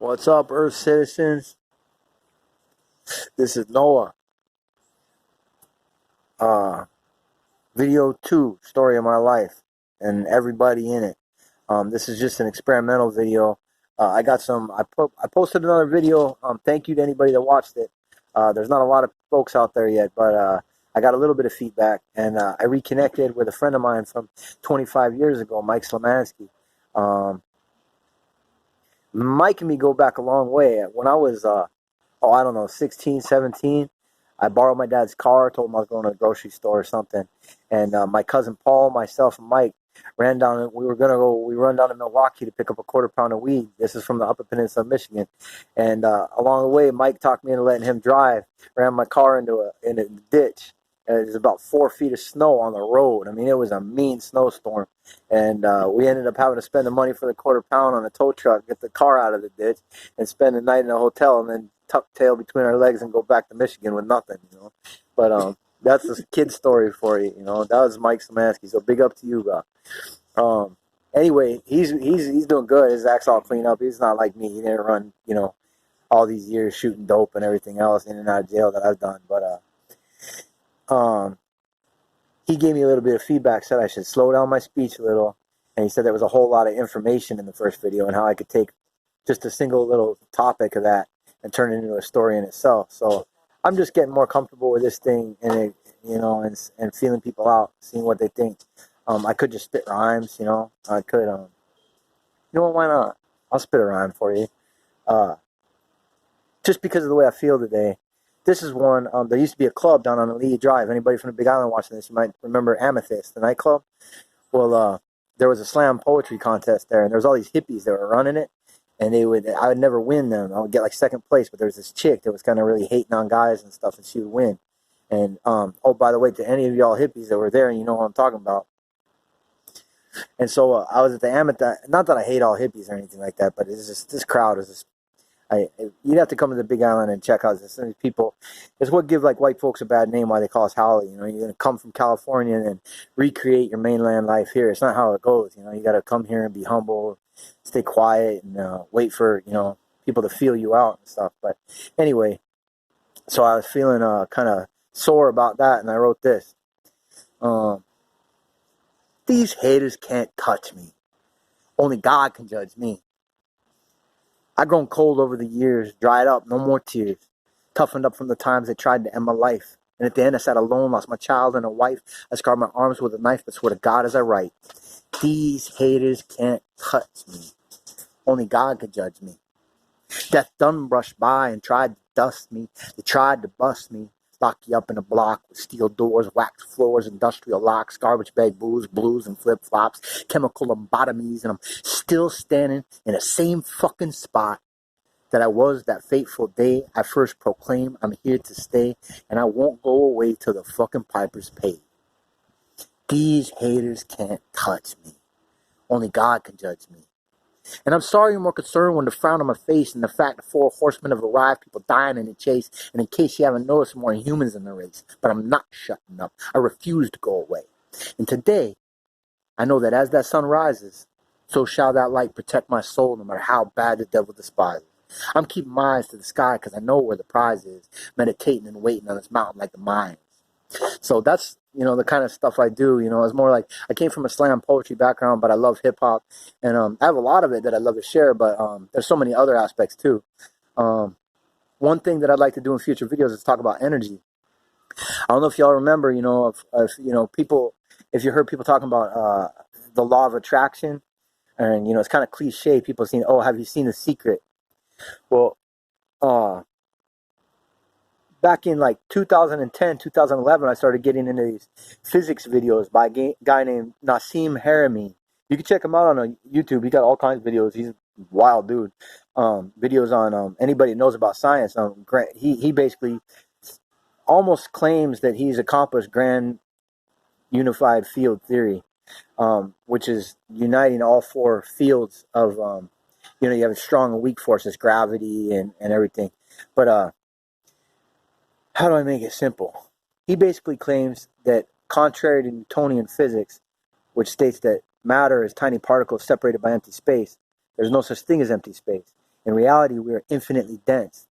What's up, Earth citizens? This is Noah. Video 2, story of my life, and everybody in it. This is just an experimental video. I posted another video. Thank you to anybody that watched it. There's not a lot of folks out there yet, but I got a little bit of feedback, and I reconnected with a friend of mine from 25 years ago, Mike Slamansky. Mike and me go back a long way. When I was, 16, 17, I borrowed my dad's car, told him I was going to the grocery store or something. And my cousin Paul, myself, and Mike ran down. We run down to Milwaukee to pick up a quarter-pound of weed. This is from the Upper Peninsula of Michigan. And along the way, Mike talked me into letting him drive. Ran my car into a ditch. And it was about 4 feet of snow on the road. I mean, it was a mean snowstorm. And we ended up having to spend the money for the quarter-pound on a tow truck, get the car out of the ditch, and spend the night in a hotel, and then tuck tail between our legs and go back to Michigan with nothing, But that's a kid story for you, That was Mike Slamansky, so big up to you, bro. Anyway, he's doing good. His act's all clean up. He's not like me. He didn't run, all these years shooting dope and everything else in and out of jail that I've done. But he gave me a little bit of feedback, said I should slow down my speech a little, and he said there was a whole lot of information in the first video and how I could take just a single little topic of that and turn it into a story in itself. So I'm just getting more comfortable with this thing and and feeling people out, seeing what they think. I could just spit rhymes, I could, why not? I'll spit a rhyme for you. Just because of the way I feel today. This is one, there used to be a club down on Lee Drive. Anybody from the Big Island watching this, you might remember Amethyst, the nightclub. Well, there was a slam poetry contest there, and there was all these hippies that were running it. And I would never win them. I would get like second place, but there was this chick that was kind of really hating on guys and stuff, and she would win. And, by the way, to any of y'all hippies that were there, and you know what I'm talking about. And so I was at the Amethyst. Not that I hate all hippies or anything like that, but it's just, this crowd is just, you'd have to come to the Big Island and check out this. These people, it's what give like white folks a bad name, why they call us Howley. You're going to come from California and recreate your mainland life here. It's not how it goes. You got to come here and be humble, stay quiet, and wait for, people to feel you out and stuff. But anyway, so I was feeling kind of sore about that, and I wrote this. These haters can't touch me. Only God can judge me. I've grown cold over the years, dried up, no more tears. Toughened up from the times they tried to end my life. And at the end I sat alone, lost my child and a wife. I scarred my arms with a knife, but swear to God as I write. These haters can't touch me. Only God can judge me. Death done brushed by and tried to dust me. They tried to bust me. Lock you up in a block with steel doors, waxed floors, industrial locks, garbage bag blues and flip-flops, chemical lobotomies, and I'm still standing in the same fucking spot that I was that fateful day I first proclaimed I'm here to stay, and I won't go away till the fucking piper's paid. These haters can't touch me. Only God can judge me. And I'm sorry you're more concerned when the frown on my face and the fact the 4 horsemen have arrived, people dying in the chase, and in case you haven't noticed, more humans in the race. But I'm not shutting up. I refuse to go away. And today, I know that as that sun rises, so shall that light protect my soul no matter how bad the devil despises. I'm keeping my eyes to the sky because I know where the prize is, meditating and waiting on this mountain like the mines. So that's, the kind of stuff I do, it's more like I came from a slam poetry background, but I love hip hop, and I have a lot of it that I'd love to share, but there's so many other aspects too. One thing that I'd like to do in future videos is talk about energy. I don't know if y'all remember, people, if you heard people talking about the law of attraction, and, it's kind of cliche, people saying, oh, have you seen The Secret? Well, back in like 2010, 2011, I started getting into these physics videos by a guy named Nassim Haramein. You can check him out on YouTube. He got all kinds of videos. He's a wild dude. Videos on anybody that knows about science. He basically almost claims that he's accomplished grand unified field theory, which is uniting all 4 fields of, you have strong and weak forces, gravity and everything. But how do I make it simple? He basically claims that contrary to Newtonian physics, which states that matter is tiny particles separated by empty space, there's no such thing as empty space. In reality, we are infinitely dense.